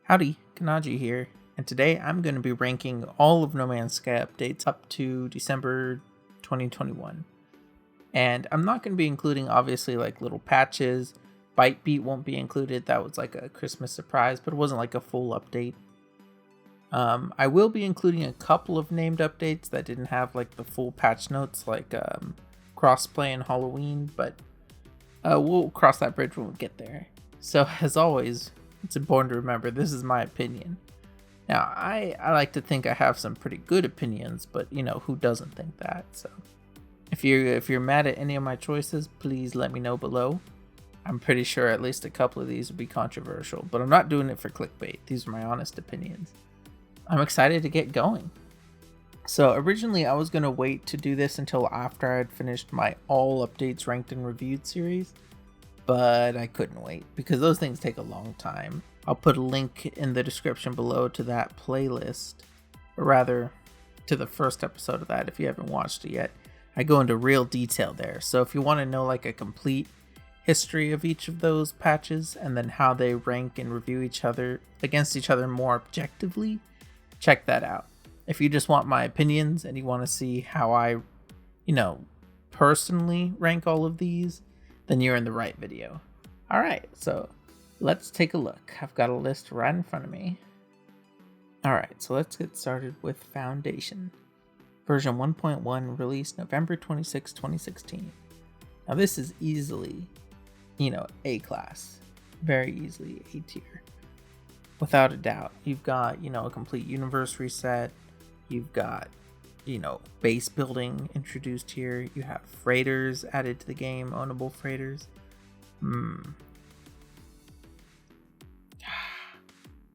Howdy, Kanaji here, and today I'm going to be ranking all of No Man's Sky updates up to December 2021. And I'm not going to be including, obviously, like little patches. Bite Beat won't be included, that was like a Christmas surprise, but it wasn't like a full update. I will be including a couple of named updates that didn't have like the full patch notes, like Crossplay and Halloween, but we'll cross that bridge when we get there. So, as always, it's important to remember this is my opinion. Now, I like to think I have some pretty good opinions, but you know, who doesn't think that? So, if you're mad at any of my choices, please let me know below. I'm pretty sure at least a couple of these will be controversial, but I'm not doing it for clickbait. These are my honest opinions. I'm excited to get going. So originally I was going to wait to do this until after I had finished my all updates ranked and reviewed series, but I couldn't wait because those things take a long time. I'll put a link in the description below to that playlist, or rather to the first episode of that if you haven't watched it yet. I go into real detail there. So if you want to know like a complete history of each of those patches and then how they rank and review each other against each other more objectively, check that out. If you just want my opinions and you want to see how I, personally rank all of these, then you're in the right video. Alright, so let's take a look. I've got a list right in front of me. Alright, so let's get started with Foundation. Version 1.1 released November 26, 2016. Now this is easily, A class. Very easily A tier. Without a doubt. You've got, a complete universe reset. You've got, base building introduced here. You have freighters added to the game, ownable freighters.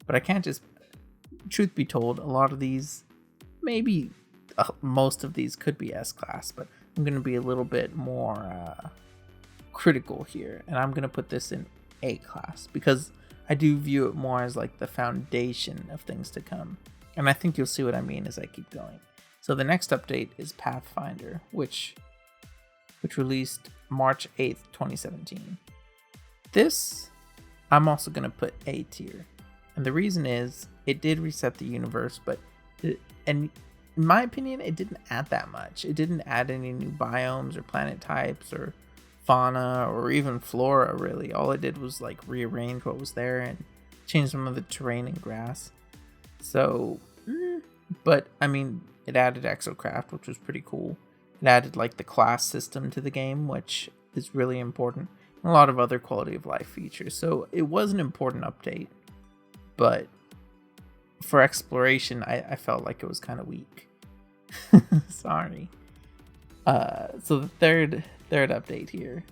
But I can't just... Truth be told, a lot of these, maybe most of these could be S-Class, but I'm going to be a little bit more critical here. And I'm going to put this in A-Class because I do view it more as like the foundation of things to come. And I think you'll see what I mean as I keep going. So the next update is Pathfinder, which released March 8th, 2017. This, I'm also going to put A tier. And the reason is, it did reset the universe, but in my opinion, it didn't add that much. It didn't add any new biomes or planet types or fauna or even flora, really. All it did was like rearrange what was there and change some of the terrain and grass. So, but I mean, it added Exocraft, which was pretty cool. It added like the class system to the game, which is really important, and a lot of other quality of life features. So it was an important update, but for exploration, I felt like it was kind of weak. Sorry. So the third update here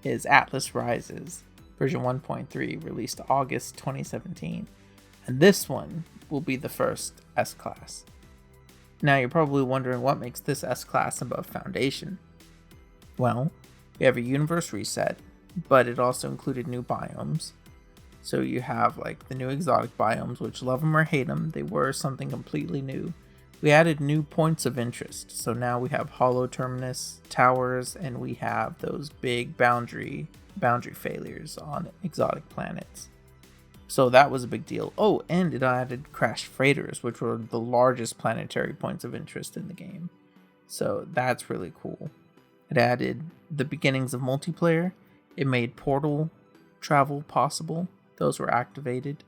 is Atlas Rises, version 1.3, released August 2017. And this one will be the first S-Class. Now you're probably wondering what makes this S-Class above Foundation. Well, we have a universe reset, but it also included new biomes. So you have like the new exotic biomes, which love them or hate them, they were something completely new. We added new points of interest. So now we have hollow terminus towers, and we have those big boundary failures on exotic planets. So that was a big deal. Oh, and it added crashed freighters, which were the largest planetary points of interest in the game. So that's really cool. It added the beginnings of multiplayer. It made portal travel possible. Those were activated.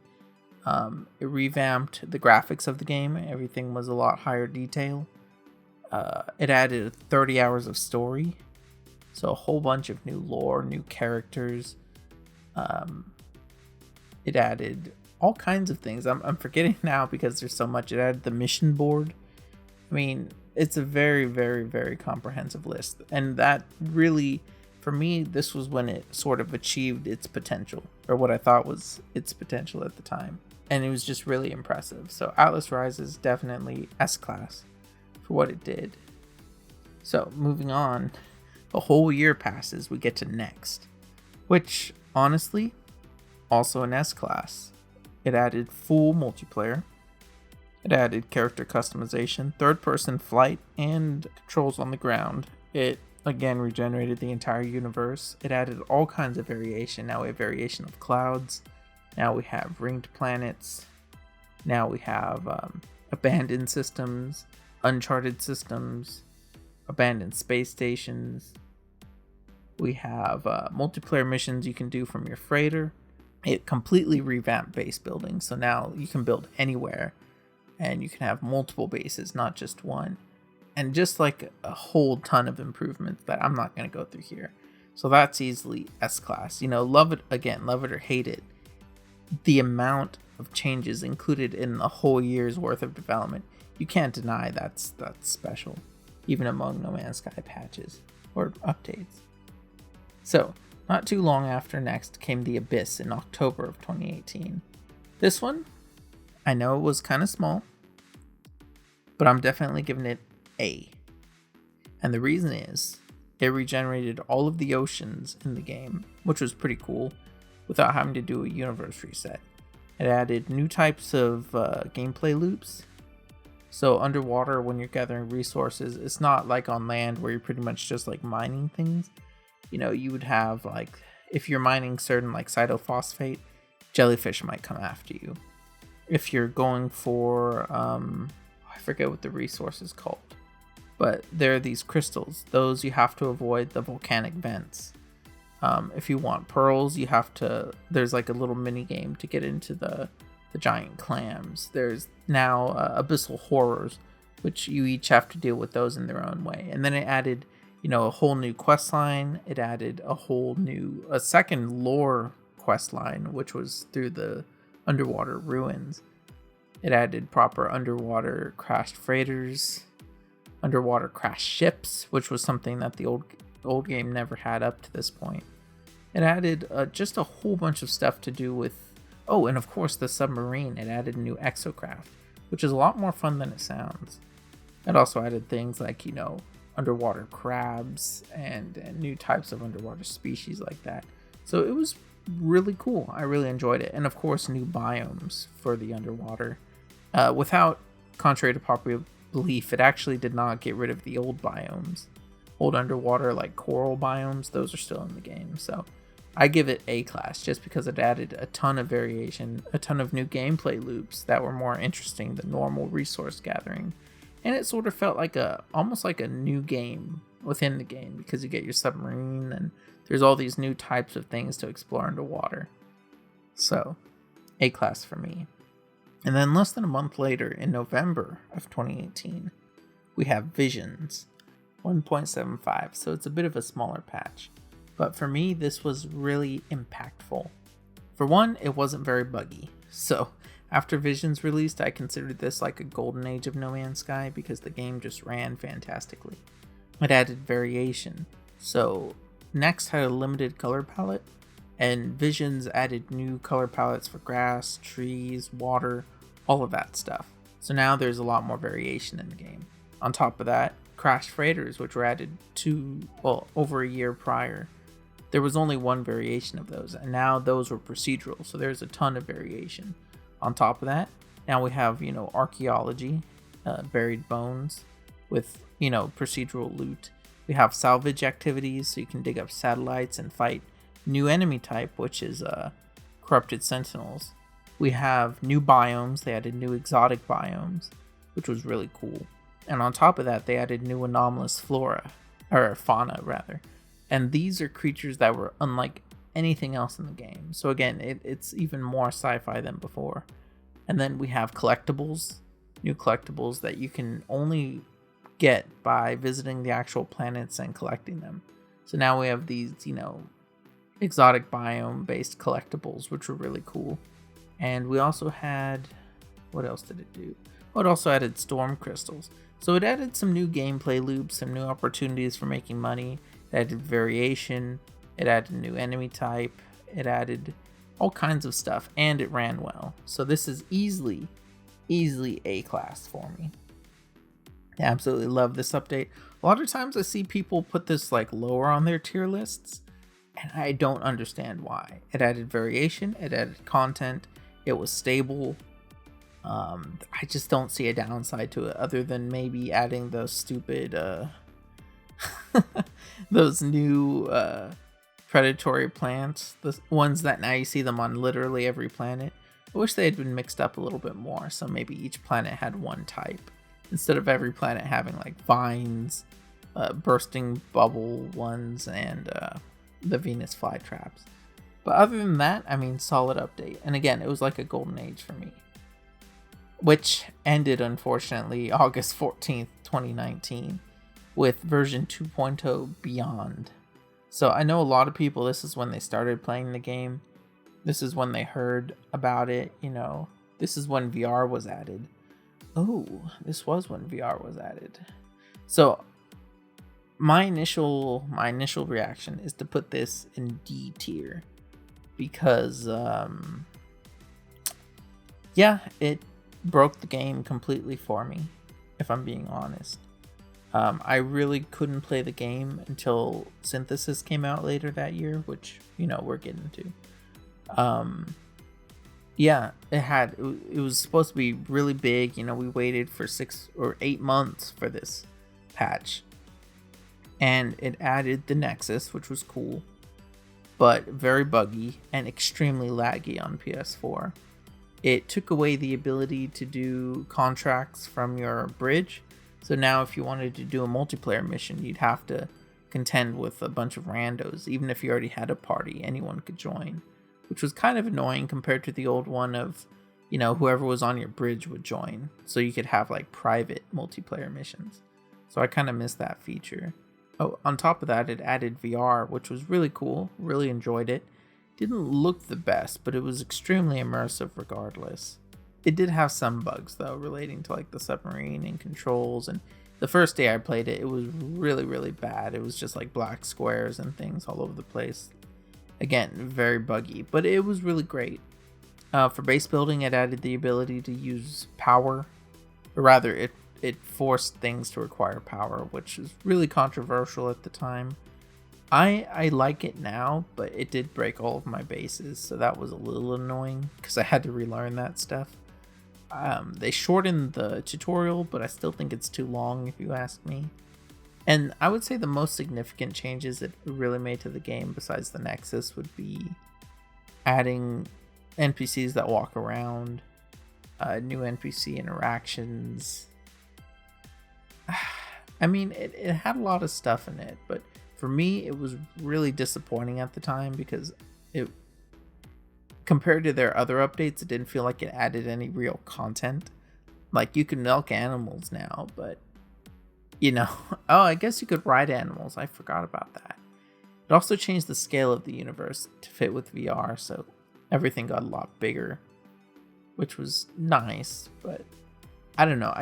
It revamped the graphics of the game. Everything was a lot higher detail. It added 30 hours of story. So a whole bunch of new lore, new characters. It added all kinds of things. I'm forgetting now because there's so much. It added the mission board. I mean, it's a very, very, very comprehensive list. And that really, for me, this was when it sort of achieved its potential, or what I thought was its potential at the time. And it was just really impressive. So Atlas Rises definitely S-Class for what it did. So moving on, a whole year passes, we get to Next, which honestly, also an S-Class. It added full multiplayer. It added character customization, third-person flight, and controls on the ground. It again regenerated the entire universe. It added all kinds of variation. Now we have variation of clouds, Now we have ringed planets. Now we have abandoned systems, uncharted systems, abandoned space stations. We have multiplayer missions you can do from your freighter. It completely revamped base building, so now you can build anywhere, and you can have multiple bases, not just one. And just like a whole ton of improvements that I'm not going to go through here. So that's easily S-Class. Love it or hate it. The amount of changes included in a whole year's worth of development, you can't deny that's special, even among No Man's Sky patches or updates. So, not too long after next came the Abyss in October of 2018. This one, I know it was kind of small, but I'm definitely giving it A. And the reason is, it regenerated all of the oceans in the game, which was pretty cool, without having to do a universe reset. It added new types of gameplay loops. So underwater, when you're gathering resources, it's not like on land where you're pretty much just like mining things. You would have like, if you're mining certain like cytophosphate, jellyfish might come after you. If you're going for, I forget what the resource is called, but there are these crystals. Those you have to avoid the volcanic vents. If you want pearls, there's like a little mini game to get into the giant clams. There's now abyssal horrors, which you each have to deal with those in their own way. And then it added, a whole new quest line. It added a second lore quest line, which was through the underwater ruins. It added proper underwater crashed freighters, underwater crashed ships, which was something that the old game never had up to this point. It added just a whole bunch of stuff to do with, and of course the submarine. It added a new Exocraft, which is a lot more fun than it sounds. It also added things like, underwater crabs and new types of underwater species like that. So it was really cool. I really enjoyed it. And of course, new biomes for the underwater. Contrary to popular belief, it actually did not get rid of the old biomes. Old underwater like coral biomes, those are still in the game. So I give it A-Class just because it added a ton of variation, a ton of new gameplay loops that were more interesting than normal resource gathering. And it sort of felt like almost like a new game within the game, because you get your submarine and there's all these new types of things to explore underwater. So, A-Class for me. And then less than a month later, in November of 2018, we have Visions 1.75. So it's a bit of a smaller patch. But for me, this was really impactful. For one, it wasn't very buggy. So after Visions released, I considered this like a golden age of No Man's Sky because the game just ran fantastically. It added variation. So Next had a limited color palette, and Visions added new color palettes for grass, trees, water, all of that stuff. So now there's a lot more variation in the game. On top of that, crashed freighters, which were added over a year prior. There was only one variation of those, and now those were procedural, so there's a ton of variation. On top of that, now we have, archaeology, buried bones with, procedural loot. We have salvage activities, so you can dig up satellites and fight new enemy type, which is corrupted sentinels. We have new biomes. They added new exotic biomes, which was really cool. And on top of that, they added new anomalous fauna rather. And these are creatures that were unlike anything else in the game. So again, it's even more sci-fi than before. And then we have collectibles, new collectibles that you can only get by visiting the actual planets and collecting them. So now we have these, exotic biome based collectibles, which were really cool. And we also had, what else did it do? Oh, it also added storm crystals. So it added some new gameplay loops, some new opportunities for making money. It added variation. It added a new enemy type. It added all kinds of stuff, and it ran well. So this is easily A-Class for me. I absolutely love this update. A lot of times I see people put this like lower on their tier lists, and I don't understand why. It added variation. It added content. It was stable. I just don't see a downside to it other than maybe adding those stupid those new predatory plants, the ones that now you see them on literally every planet. I wish they had been mixed up a little bit more, so maybe each planet had one type instead of every planet having like vines, bursting bubble ones, and the Venus flytraps. But other than that, I mean, solid update. And again, it was like a golden age for me, which ended unfortunately August 14th, 2019 with version 2.0 Beyond. So I know a lot of people, this is when they started playing the game. This is when they heard about it, you know. This is when VR was added. Oh, this was when VR was added. So my initial reaction is to put this in D tier because yeah, it broke the game completely for me, if I'm being honest. I really couldn't play the game until Synthesis came out later that year, which, you know, we're getting to. Yeah, it was supposed to be really big. You know, we waited for 6 or 8 months for this patch. And it added the Nexus, which was cool, but very buggy and extremely laggy on PS4. It took away the ability to do contracts from your bridge. So now if you wanted to do a multiplayer mission, you'd have to contend with a bunch of randos. Even if you already had a party, anyone could join, which was kind of annoying compared to the old one of, you know, whoever was on your bridge would join. So you could have like private multiplayer missions. So I kind of missed that feature. Oh, on top of that, it added VR, which was really cool. Really enjoyed it. Didn't look the best, but it was extremely immersive regardless. It did have some bugs though, relating to like the submarine and controls, and the first day I played it, it was really, really bad. It was just like black squares and things all over the place. Again, very buggy, but it was really great. For base building, it added the ability to use power, or rather it forced things to require power, which is really controversial at the time. I like it now, but it did break all of my bases, so that was a little annoying because I had to relearn that stuff. They shortened the tutorial, but I still think it's too long if you ask me. And I would say the most significant changes it really made to the game besides the Nexus would be adding NPCs that walk around, new NPC interactions. I mean, it had a lot of stuff in it, but for me, it was really disappointing at the time because it, compared to their other updates, it didn't feel like it added any real content. Like, you can milk animals now, but, you know, oh, I guess you could ride animals. I forgot about that. It also changed the scale of the universe to fit with VR, so everything got a lot bigger, which was nice, but I don't know.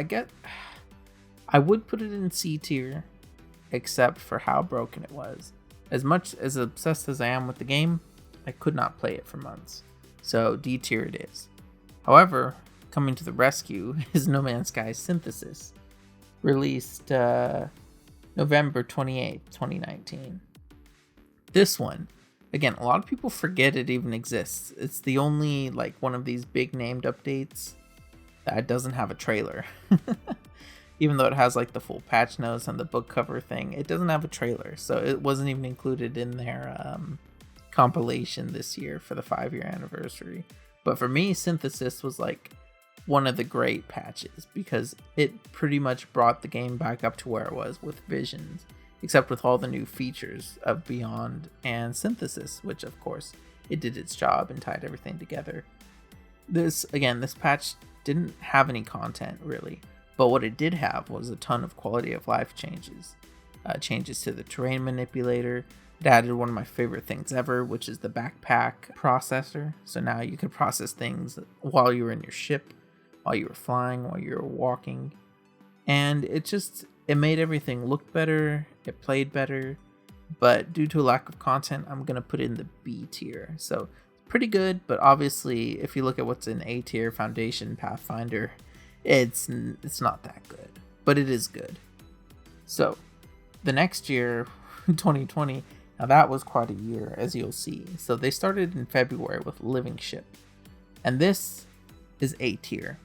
I would put it in C tier, except for how broken it was. As much as obsessed as I am with the game, I could not play it for months. So D tier it is. However, coming to the rescue is No Man's Sky Synthesis, released November 28th, 2019. This one, again, a lot of people forget it even exists. It's the only like one of these big named updates that doesn't have a trailer. Even though it has like the full patch notes and the book cover thing, it doesn't have a trailer, so it wasn't even included in their compilation this year for the 5-year anniversary. But for me, Synthesis was like one of the great patches because it pretty much brought the game back up to where it was with Visions, except with all the new features of Beyond and Synthesis, which of course it did its job and tied everything together. This patch didn't have any content really. But what it did have was a ton of quality of life changes. Changes to the terrain manipulator. It added one of my favorite things ever, which is the backpack processor. So now you can process things while you were in your ship, while you were flying, while you were walking. And it made everything look better, it played better. But due to a lack of content, I'm going to put it in the B tier. So pretty good, but obviously if you look at what's in A tier, Foundation, Pathfinder, it's not that good, but it is good. So the next year, 2020, now that was quite a year, as you'll see. So they started in February with Living Ship, and this is A tier.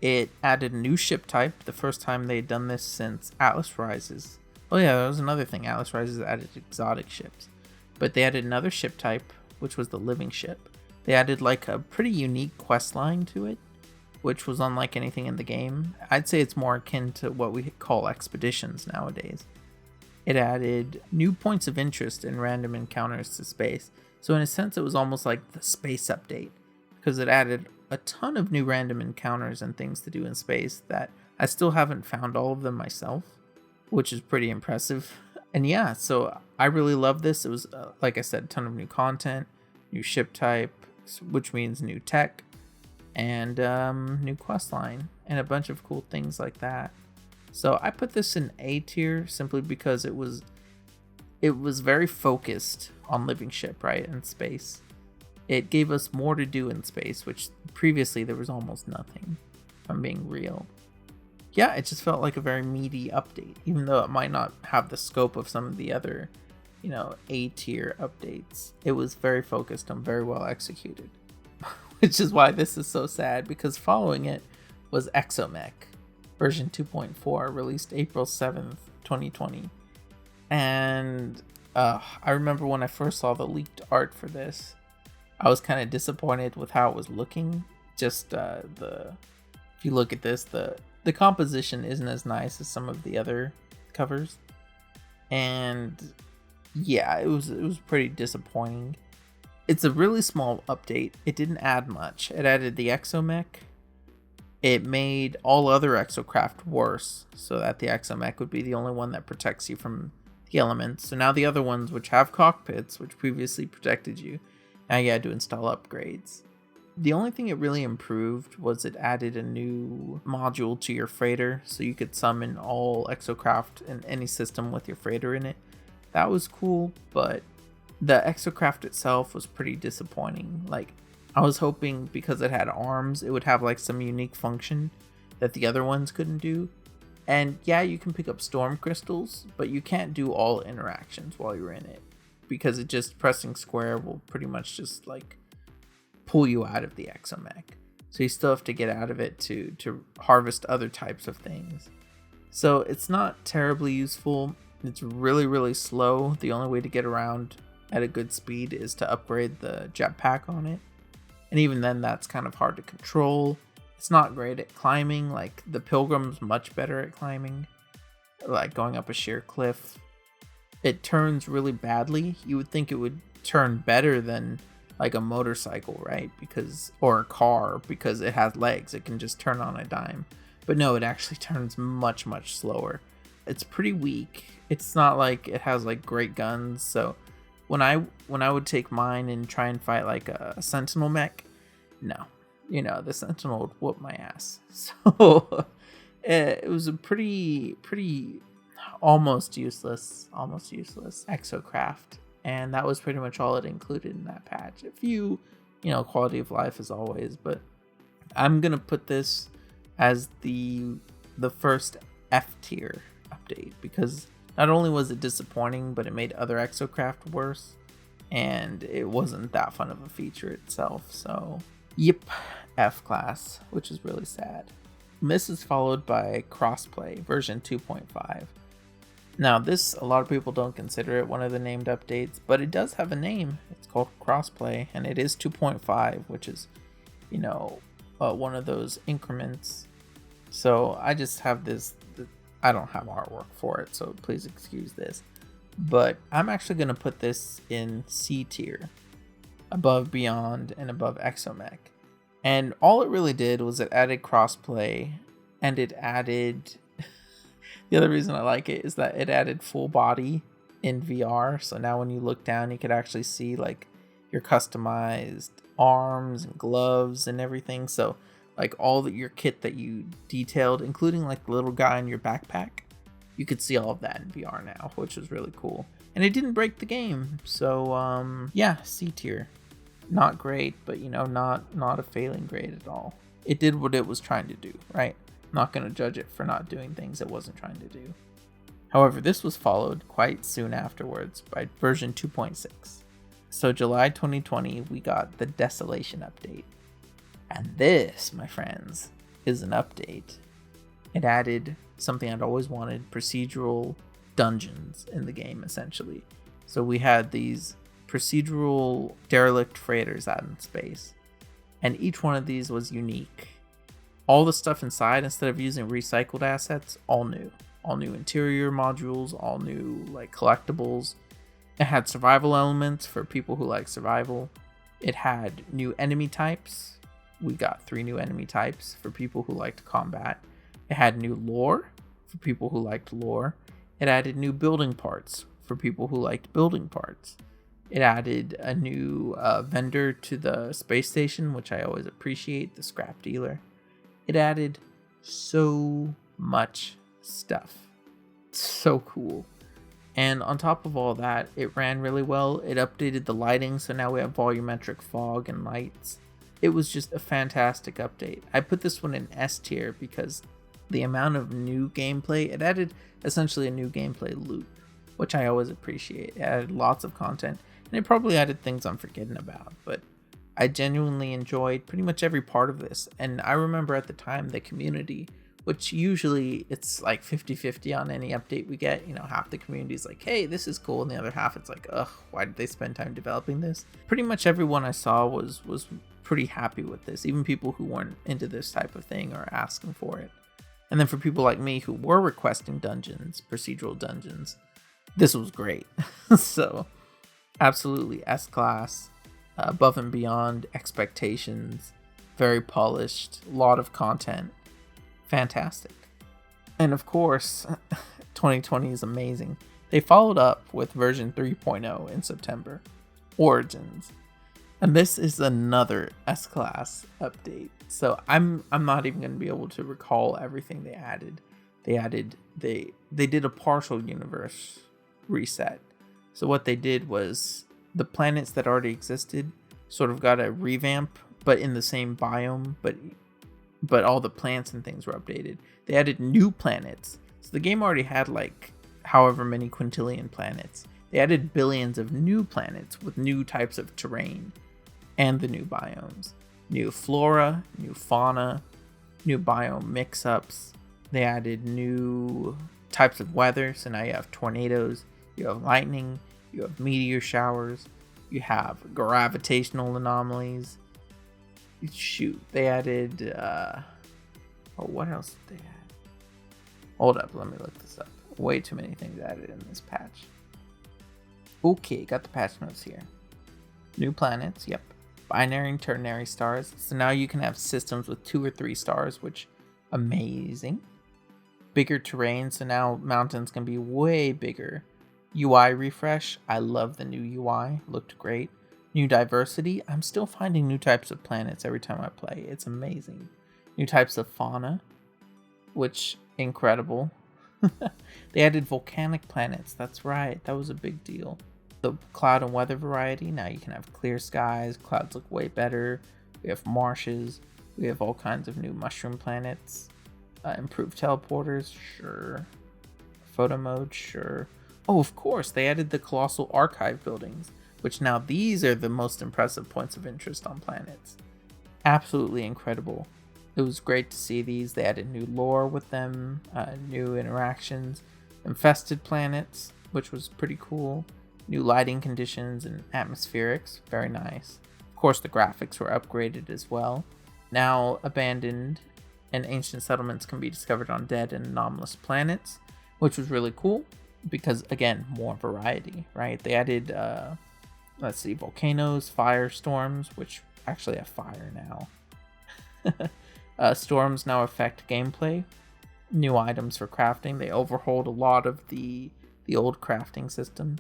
It added a new ship type, the first time they'd done this since Atlas Rises. Oh yeah, that was another thing. Atlas Rises added exotic ships. But they added another ship type, which was the living ship. They added like a pretty unique quest line to it, which was unlike anything in the game. I'd say it's more akin to what we call expeditions nowadays. It added new points of interest and random encounters to space. So in a sense, it was almost like the space update, because it added a ton of new random encounters and things to do in space that I still haven't found all of them myself, which is pretty impressive. And yeah, so I really love this. It was, like I said, a ton of new content, new ship type, which means new tech, and new quest line, and a bunch of cool things like that. So I put this in A tier simply because it was very focused on living ship, right, and space. It gave us more to do in space, which previously there was almost nothing, if I'm being real. Yeah, it just felt like a very meaty update, even though it might not have the scope of some of the other, A tier updates. It was very focused and very well executed, which is why this is so sad, because following it was Exomech version 2.4, released April 7th, 2020. And I remember when I first saw the leaked art for this, I was kind of disappointed with how it was looking. Just if you look at this, the composition isn't as nice as some of the other covers, and yeah, it was pretty disappointing. It's a really small update. It didn't add much. It added the Exomech. It made all other Exocraft worse, so that the Exomech would be the only one that protects you from the elements. So now the other ones, which have cockpits, which previously protected you, now you had to install upgrades. The only thing it really improved was it added a new module to your freighter, so you could summon all Exocraft in any system with your freighter in it. That was cool, but the Exocraft itself was pretty disappointing. Like, I was hoping because it had arms, it would have like some unique function that the other ones couldn't do. And yeah, you can pick up storm crystals, but you can't do all interactions while you're in it, because it just pressing square will pretty much just like pull you out of the Exomech. So you still have to get out of it to harvest other types of things. So it's not terribly useful. It's really, really slow. The only way to get around at a good speed is to upgrade the jetpack on it. And even then, that's kind of hard to control. It's not great at climbing. Like, the Pilgrim's much better at climbing, like going up a sheer cliff. It turns really badly. You would think it would turn better than like a motorcycle, right? Or a car, because it has legs. It can just turn on a dime. But no, it actually turns much, much slower. It's pretty weak. It's not like it has like great guns. So when I would take mine and try and fight like a sentinel mech, no, the sentinel would whoop my ass. So it was a pretty almost useless Exocraft, and that was pretty much all it included in that patch. A few, quality of life as always, but I'm gonna put this as the first F tier update, because not only was it disappointing, but it made other Exocraft worse, and it wasn't that fun of a feature itself. So yep, F class, which is really sad. This is followed by Crossplay version 2.5. Now this, a lot of people don't consider it one of the named updates, but it does have a name. It's called Crossplay, and it is 2.5, which is, one of those increments. So I just have this, I don't have artwork for it, so please excuse this. But I'm actually going to put this in C tier, above Beyond and above Exomech. And all it really did was it added crossplay, and it added... The other reason I like it is that it added full body in VR. So now when you look down, you could actually see like your customized arms and gloves and everything. So like your kit that you detailed, including like the little guy in your backpack, you could see all of that in VR now, which was really cool. And it didn't break the game. So yeah, C tier. Not great, but not a failing grade at all. It did what it was trying to do, right? I'm not going to judge it for not doing things it wasn't trying to do. However, this was followed quite soon afterwards by version 2.6. So July 2020, we got the Desolation update. And this, my friends, is an update. It added something I'd always wanted, procedural dungeons in the game, essentially. So we had these procedural derelict freighters out in space. And each one of these was unique. All the stuff inside, instead of using recycled assets, all new. All new interior modules, all new like collectibles. It had survival elements for people who like survival. It had new enemy types. We got 3 new enemy types for people who liked combat. It had new lore for people who liked lore. It added new building parts for people who liked building parts. It added a new vendor to the space station, which I always appreciate, the scrap dealer. It added so much stuff. So cool. And on top of all that, it ran really well. It updated the lighting, so now we have volumetric fog and lights. It was just a fantastic update. I put this one in S tier because the amount of new gameplay, it added essentially a new gameplay loop, which I always appreciate. It added lots of content, and it probably added things I'm forgetting about, but I genuinely enjoyed pretty much every part of this. And I remember at the time the community, which usually it's like 50-50 on any update we get. You know, half the community is like, hey, this is cool, and the other half it's like, ugh, why did they spend time developing this? Pretty much everyone I saw was pretty happy with this, even people who weren't into this type of thing or asking for it. And then for people like me who were requesting dungeons, procedural dungeons, this was great. So absolutely S-Class, above and beyond expectations, very polished, a lot of content, fantastic. And of course, 2020 is amazing. They followed up with version 3.0 in September, Origins. And this is another S-Class update. So I'm not even going to be able to recall everything they added. They did a partial universe reset. So what they did was the planets that already existed sort of got a revamp, but in the same biome, but all the plants and things were updated. They added new planets. So the game already had like however many quintillion planets. They added billions of new planets with new types of terrain and the new biomes. New flora, new fauna, new biome mix-ups. They added new types of weather. So now you have tornadoes, you have lightning, you have meteor showers, you have gravitational anomalies. Shoot, they added, what else did they add? Hold up, let me look this up. Way too many things added in this patch. Okay, got the patch notes here. New planets, yep. Binary and ternary stars. So now you can have systems with 2 or 3 stars, which amazing. Bigger terrain, so now mountains can be way bigger. UI refresh, I love the new UI, looked great. New diversity, I'm still finding new types of planets every time I play. It's amazing. New types of fauna, which incredible. They added volcanic planets, that's right, that was a big deal. The cloud and weather variety, now you can have clear skies, clouds look way better. We have marshes, we have all kinds of new mushroom planets. Improved teleporters, sure. Photo mode, sure. Oh, of course, they added the colossal archive buildings, which now these are the most impressive points of interest on planets. Absolutely incredible. It was great to see these. They added new lore with them, new interactions, infested planets, which was pretty cool. New lighting conditions and atmospherics, very nice. Of course, the graphics were upgraded as well. Now abandoned and ancient settlements can be discovered on dead and anomalous planets, which was really cool because, again, more variety, right? They added, let's see, volcanoes, firestorms, which actually have fire now. Storms now affect gameplay. New items for crafting. They overhauled a lot of the old crafting system.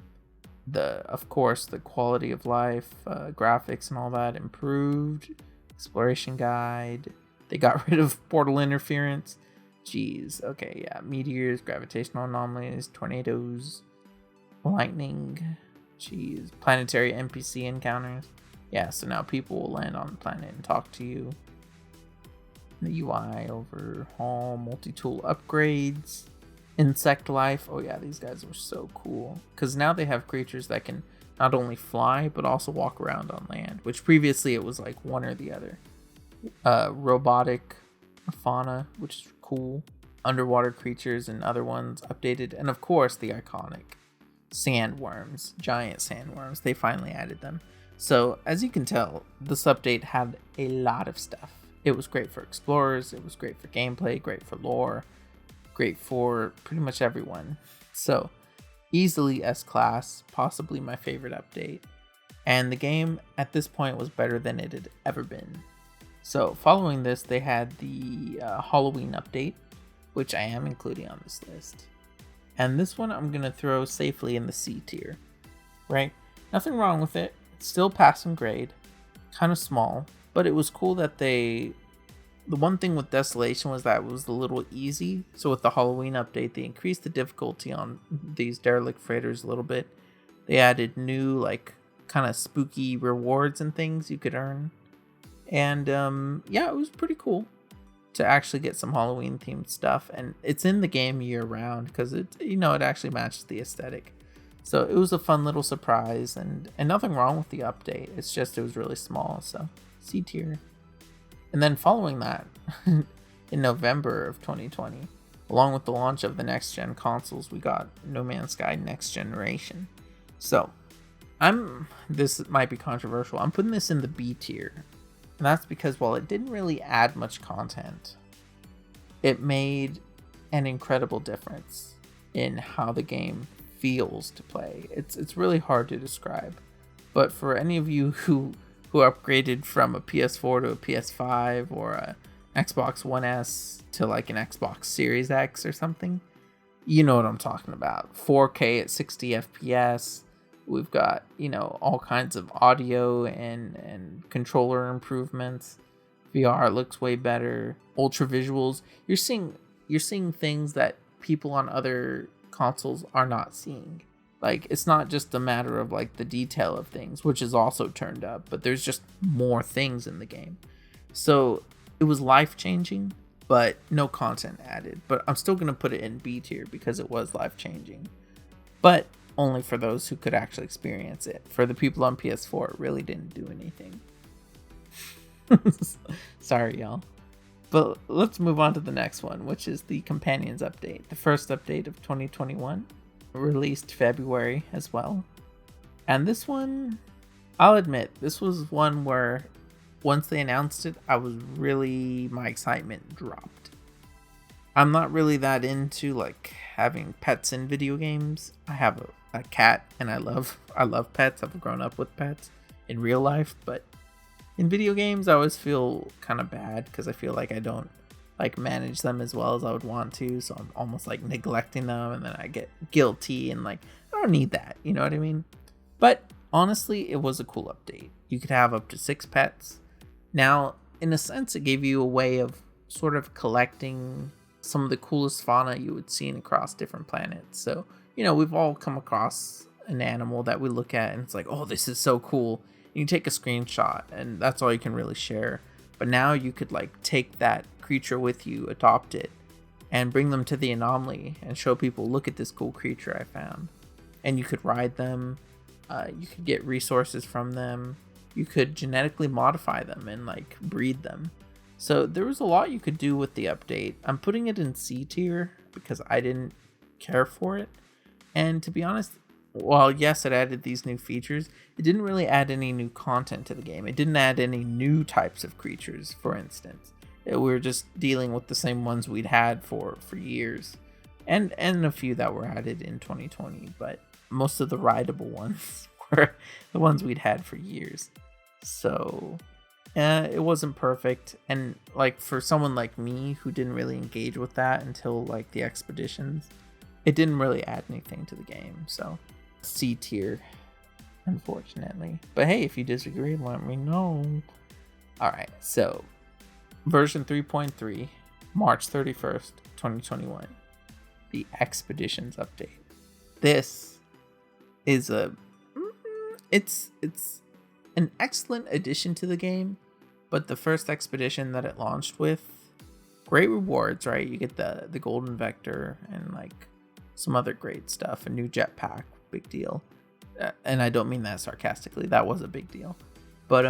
Of course, the quality of life, graphics and all that improved. Exploration guide. They got rid of portal interference. Jeez. Okay, yeah. Meteors, gravitational anomalies, tornadoes, lightning. Jeez. Planetary NPC encounters. Yeah, so now people will land on the planet and talk to you. The UI overhaul, multi-tool upgrades. Insect life. Oh yeah, these guys are so cool. Because now they have creatures that can not only fly, but also walk around on land. Which previously it was like one or the other. Robotic fauna, which is cool. Underwater creatures and other ones updated. And of course, the iconic sandworms, giant sandworms. They finally added them. So as you can tell, this update had a lot of stuff. It was great for explorers, it was great for gameplay, great for lore, great for pretty much everyone. So easily S-Class, possibly my favorite update. And the game at this point was better than it had ever been. So following this, they had the Halloween update, which I am including on this list. And this one I'm going to throw safely in the C tier, right? Nothing wrong with it. It's still passing grade, kind of small, but it was cool that the one thing with Desolation was that it was a little easy. So with the Halloween update, they increased the difficulty on these derelict freighters a little bit. They added new, like, kind of spooky rewards and things you could earn. And yeah, it was pretty cool to actually get some Halloween themed stuff, and it's in the game year round because it actually matches the aesthetic. So it was a fun little surprise, and nothing wrong with the update. It's just it was really small, so C tier. And then following that, in November of 2020, along with the launch of the next gen consoles, we got No Man's Sky Next Generation. So this might be controversial. I'm putting this in the B tier. And that's because while it didn't really add much content, it made an incredible difference in how the game feels to play. It's really hard to describe. But for any of you who upgraded from a PS4 to a PS5 or a Xbox One S to like an Xbox Series X or something, you know what I'm talking about. 4K at 60 FPS. We've got, all kinds of audio and controller improvements. VR looks way better. Ultra visuals. You're seeing things that people on other consoles are not seeing. Like, it's not just a matter of like the detail of things, which is also turned up, but there's just more things in the game. So it was life-changing, but no content added. But I'm still going to put it in B tier because it was life-changing. But only for those who could actually experience it. For the people on PS4, it really didn't do anything. Sorry, y'all. But let's move on to the next one, which is the Companions update. The first update of 2021, released February as well. And this one, I'll admit, this was one where once they announced it, my excitement dropped. I'm not really that into like having pets in video games. I have a cat and I love pets. I've grown up with pets in real life, but in video games I always feel kind of bad because I feel like I don't like manage them as well as I would want to, so I'm almost like neglecting them, and then I get guilty and like I don't need that, you know what I mean? But honestly, it was a cool update. You could have up to 6 pets. Now, in a sense, it gave you a way of sort of collecting some of the coolest fauna you would see across different planets. So, we've all come across an animal that we look at and it's like, oh, this is so cool. And you take a screenshot and that's all you can really share. But now you could like take that creature with you, adopt it, and bring them to the anomaly and show people, look at this cool creature I found. And you could ride them. You could get resources from them. You could genetically modify them and like breed them. So there was a lot you could do with the update. I'm putting it in C tier because I didn't care for it. And to be honest, while yes, it added these new features, it didn't really add any new content to the game. It didn't add any new types of creatures, for instance. We were just dealing with the same ones we'd had for years. And a few that were added in 2020, but most of the rideable ones were the ones we'd had for years. So it wasn't perfect, and like for someone like me who didn't really engage with that until like the expeditions, it didn't really add anything to the game. So C tier, unfortunately. But hey, if you disagree, let me know. Alright, so version 3.3, March 31st, 2021, the Expeditions update. This is it's an excellent addition to the game, but the first expedition that it launched with, great rewards, right? You get the golden vector and like some other great stuff, a new jetpack, big deal. And I don't mean that sarcastically, that was a big deal. But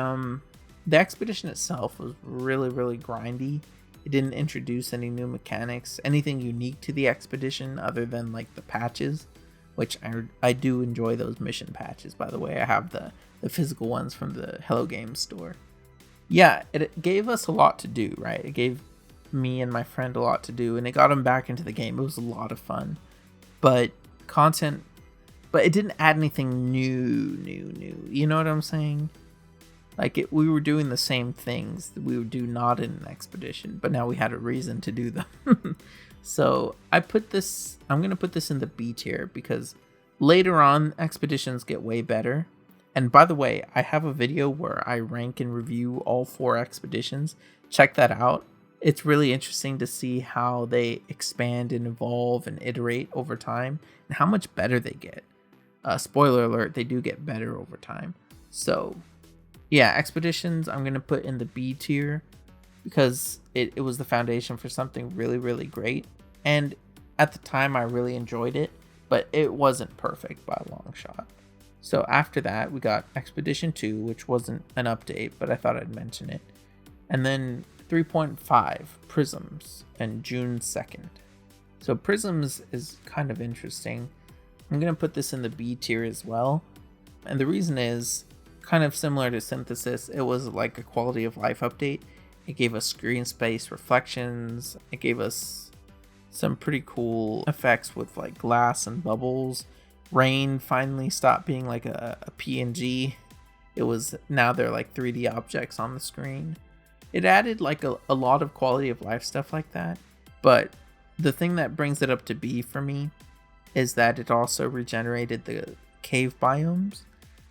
the expedition itself was really, really grindy. It didn't introduce any new mechanics, anything unique to the expedition other than like the patches. which I do enjoy those mission patches, by the way. I have the physical ones from the Hello Games store. Yeah, it gave us a lot to do, right? It gave me and my friend a lot to do, and it got him back into the game. It was a lot of fun. But it didn't add anything new. You know what I'm saying? Like, we were doing the same things that we would do not in an expedition, but now we had a reason to do them. So I'm going to put this in the B tier because later on expeditions get way better. And by the way, I have a video where I rank and review all 4 expeditions. Check that out. It's really interesting to see how they expand and evolve and iterate over time and how much better they get. Spoiler alert, they do get better over time. So yeah, expeditions I'm going to put in the B tier because it was the foundation for something really, really great. And at the time I really enjoyed it, but it wasn't perfect by a long shot. So after that, we got Expedition 2, which wasn't an update, but I thought I'd mention it. And then 3.5, Prisms, and June 2nd. So Prisms is kind of interesting. I'm going to put this in the B tier as well. And the reason is kind of similar to Synthesis. It was like a quality of life update. It gave us screen space reflections. It gave us some pretty cool effects with like glass and bubbles. Rain finally stopped being like a PNG. It was, now they're like 3D objects on the screen. It added like a lot of quality of life stuff like that. But the thing that brings it up to B for me is that it also regenerated the cave biomes.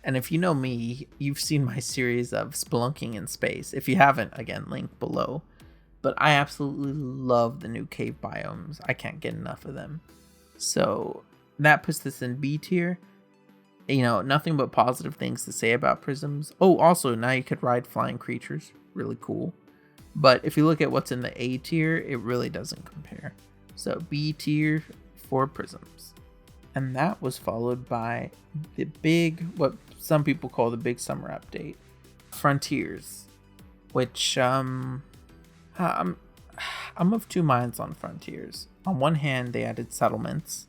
And if you know me, you've seen my series of spelunking in space. If you haven't, again, link below. But I absolutely love the new cave biomes. I can't get enough of them. So that puts this in B tier. You know, nothing but positive things to say about Prisms. Oh, also, now you could ride flying creatures. Really cool. But if you look at what's in the A tier, it really doesn't compare. So B tier for Prisms. And that was followed by the big, what some people call the big summer update, Frontiers, which I'm of two minds on Frontiers. On one hand, they added settlements,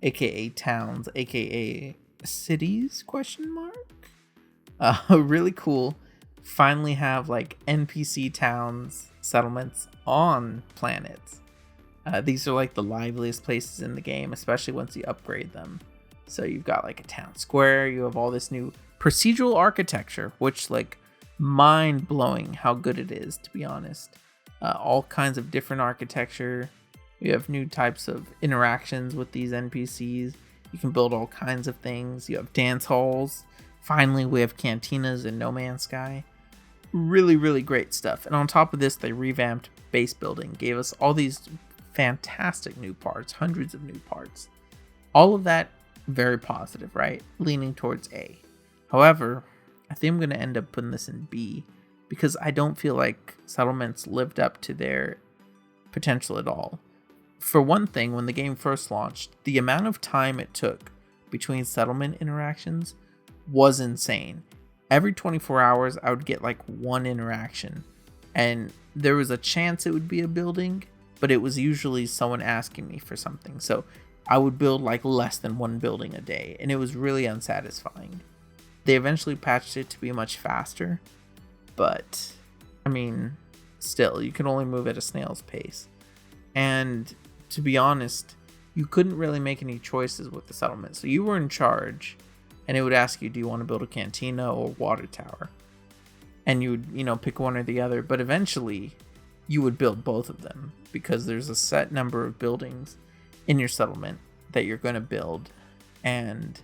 aka towns, aka cities, question mark. Really cool. Finally have like NPC towns, settlements on planets. These are like the liveliest places in the game, especially once you upgrade them. So you've got like a town square, you have all this new procedural architecture, which like mind-blowing how good it is, to be honest. All kinds of different architecture. You have new types of interactions with these NPCs. You can build all kinds of things. You have dance halls. Finally, we have cantinas in No Man's Sky. Really, really great stuff. And on top of this, they revamped base building, gave us all these fantastic new parts, hundreds of new parts. All of that very positive, right? Leaning towards A. However, I think I'm going to end up putting this in B because I don't feel like settlements lived up to their potential at all. For one thing, when the game first launched, the amount of time it took between settlement interactions was insane. Every 24 hours, I would get like one interaction, and there was a chance it would be a building, but it was usually someone asking me for something. So I would build like less than one building a day, and it was really unsatisfying. They eventually patched it to be much faster, but I mean, still, you can only move at a snail's pace. And to be honest, you couldn't really make any choices with the settlement. So you were in charge, and it would ask you, do you want to build a cantina or water tower? And you would, pick one or the other. But eventually, you would build both of them because there's a set number of buildings in your settlement that you're going to build. And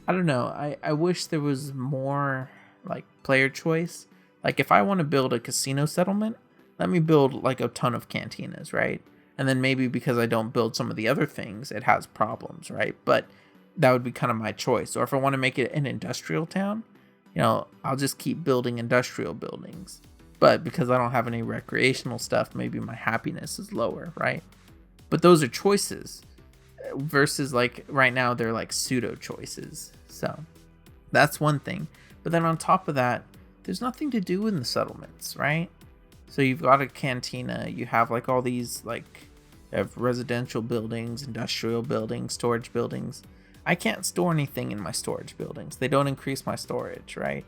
I don't know, I wish there was more like player choice. Like if I want to build a casino settlement, let me build like a ton of cantinas, right? And then maybe because I don't build some of the other things, it has problems, right? But that would be kind of my choice. Or if I want to make it an industrial town, I'll just keep building industrial buildings. But because I don't have any recreational stuff, maybe my happiness is lower, right? But those are choices versus like right now they're like pseudo choices. So that's one thing. But then on top of that, there's nothing to do in the settlements, right? So you've got a cantina, you have like all these like you have residential buildings, industrial buildings, storage buildings, I can't store anything in my storage buildings. They don't increase my storage, right?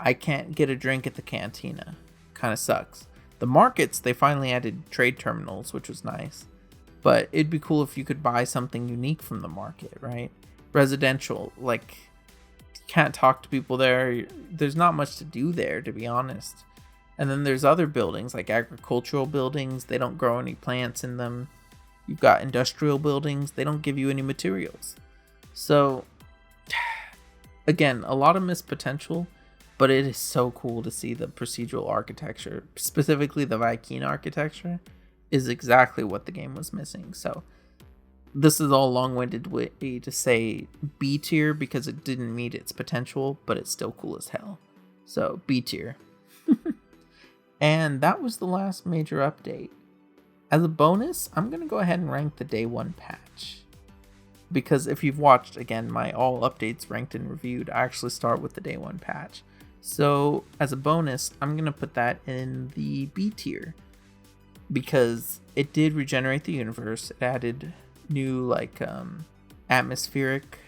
I can't get a drink at the cantina. Kind of sucks. The markets, they finally added trade terminals, which was nice. But it'd be cool if you could buy something unique from the market, right? Residential, like, you can't talk to people there. There's not much to do there, to be honest. And then there's other buildings, like agricultural buildings. They don't grow any plants in them. You've got industrial buildings. They don't give you any materials. So, again, a lot of missed potential, but it is so cool to see the procedural architecture, specifically the Viking architecture, is exactly what the game was missing. So, this is all long-winded way to say B tier because it didn't meet its potential, but it's still cool as hell. So, B tier. And that was the last major update. As a bonus, I'm going to go ahead and rank the day one patch. Because if you've watched, again, my all updates ranked and reviewed, I actually start with the day one patch. So as a bonus, I'm going to put that in the B tier. Because it did regenerate the universe. It added new atmospheric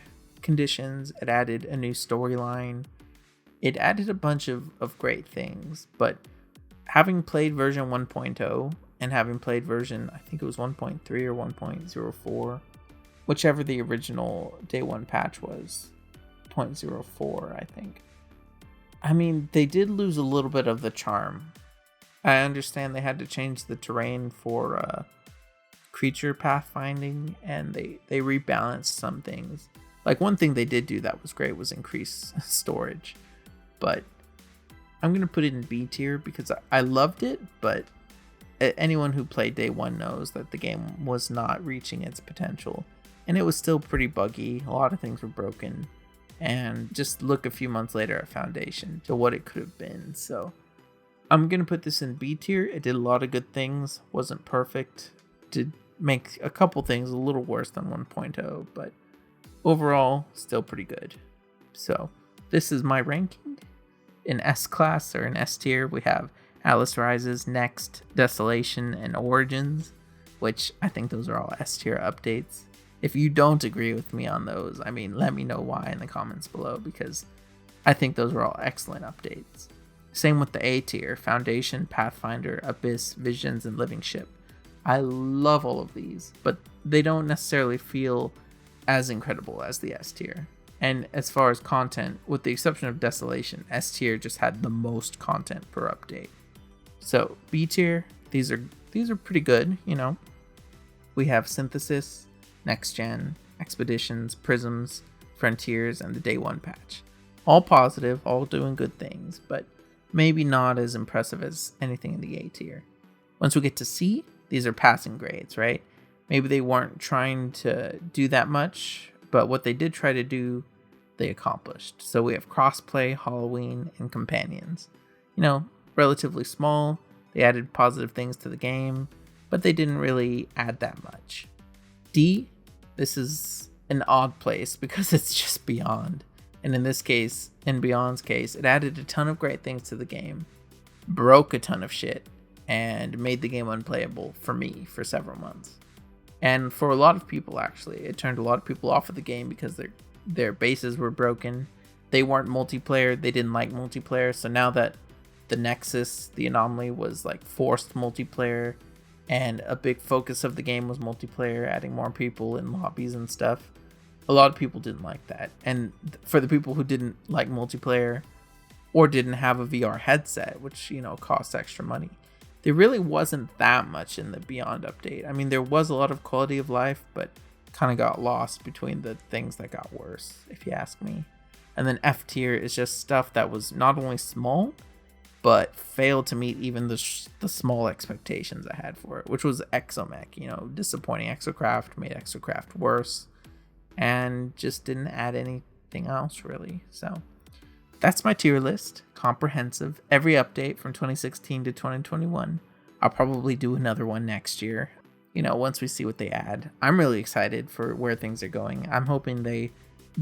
conditions. It added a new storyline. It added a bunch of great things. But having played version 1.0 and having played version, I think it was 1.3 or 1.04, whichever the original day one patch was, 0.04, I think. I mean, they did lose a little bit of the charm. I understand they had to change the terrain for creature pathfinding, and they rebalanced some things. Like, one thing they did do that was great was increase storage. But I'm going to put it in B tier because I loved it, but anyone who played day one knows that the game was not reaching its potential. And it was still pretty buggy. A lot of things were broken. And just look a few months later at Foundation to what it could have been. So I'm going to put this in B tier. It did a lot of good things. Wasn't perfect. Did make a couple things a little worse than 1.0. But overall, still pretty good. So this is my ranking. In S-Class or in S tier, we have Atlas Rises, Next, Desolation, and Origins, which I think those are all S tier updates. If you don't agree with me on those, I mean, let me know why in the comments below, because I think those are all excellent updates. Same with the A tier, Foundation, Pathfinder, Abyss, Visions, and Living Ship. I love all of these, but they don't necessarily feel as incredible as the S tier. And as far as content, with the exception of Desolation, S tier just had the most content per update. So B tier, these are pretty good, you know. We have Synthesis, Next Gen, Expeditions, Prisms, Frontiers, and the day one patch. All positive, all doing good things, but maybe not as impressive as anything in the A tier. Once we get to C, these are passing grades, right? Maybe they weren't trying to do that much, but what they did try to do, they accomplished. So we have Crossplay, Halloween, and Companions. You know, relatively small. They added positive things to the game, but they didn't really add that much. D, this is an odd place because it's just Beyond. And in this case, in Beyond's case, it added a ton of great things to the game, broke a ton of shit, and made the game unplayable for me for several months. And for a lot of people, actually, it turned a lot of people off of the game because their bases were broken. They weren't multiplayer. They didn't like multiplayer. So now that the Nexus, the anomaly, was like forced multiplayer, and a big focus of the game was multiplayer, adding more people in lobbies and stuff, a lot of people didn't like that. And for the people who didn't like multiplayer or didn't have a VR headset, which, you know, costs extra money, there really wasn't that much in the Beyond update. I mean, there was a lot of quality of life, but kind of got lost between the things that got worse, if you ask me. And then F tier is just stuff that was not only small, but failed to meet even the small expectations I had for it, which was Exomech. You know, disappointing Exocraft, made Exocraft worse, and just didn't add anything else, really. So that's my tier list. Comprehensive. Every update from 2016 to 2021. I'll probably do another one next year, you know, once we see what they add. I'm really excited for where things are going. I'm hoping the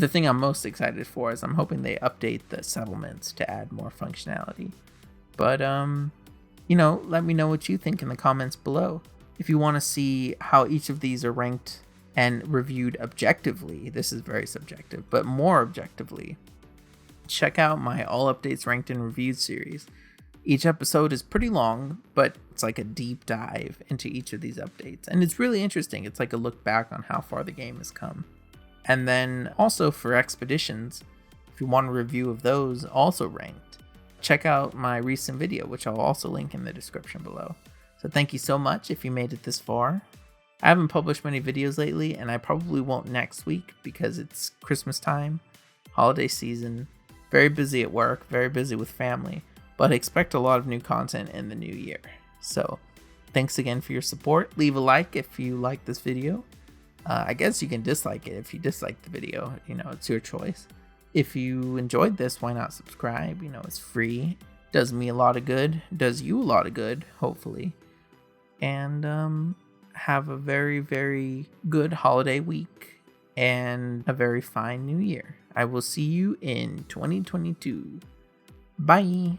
thing I'm most excited for is I'm hoping they update the settlements to add more functionality. But, you know, let me know what you think in the comments below. If you want to see how each of these are ranked and reviewed objectively, this is very subjective, but more objectively, check out my All Updates Ranked and Reviewed series. Each episode is pretty long, but it's like a deep dive into each of these updates. And it's really interesting. It's like a look back on how far the game has come. And then also for expeditions, if you want a review of those also ranked, check out my recent video, which I'll also link in the description below. So thank you so much if you made it this far. I haven't published many videos lately, and I probably won't next week because it's Christmas time, holiday season, very busy at work, very busy with family. But I expect a lot of new content in the new year. So thanks again for your support. Leave a like if you like this video. I guess you can dislike it if you dislike the video. It's your choice. If you enjoyed this, why not subscribe? It's free. Does me a lot of good. Does you a lot of good, hopefully. And have a very, very good holiday week and a very fine new year. I will see you in 2022. Bye.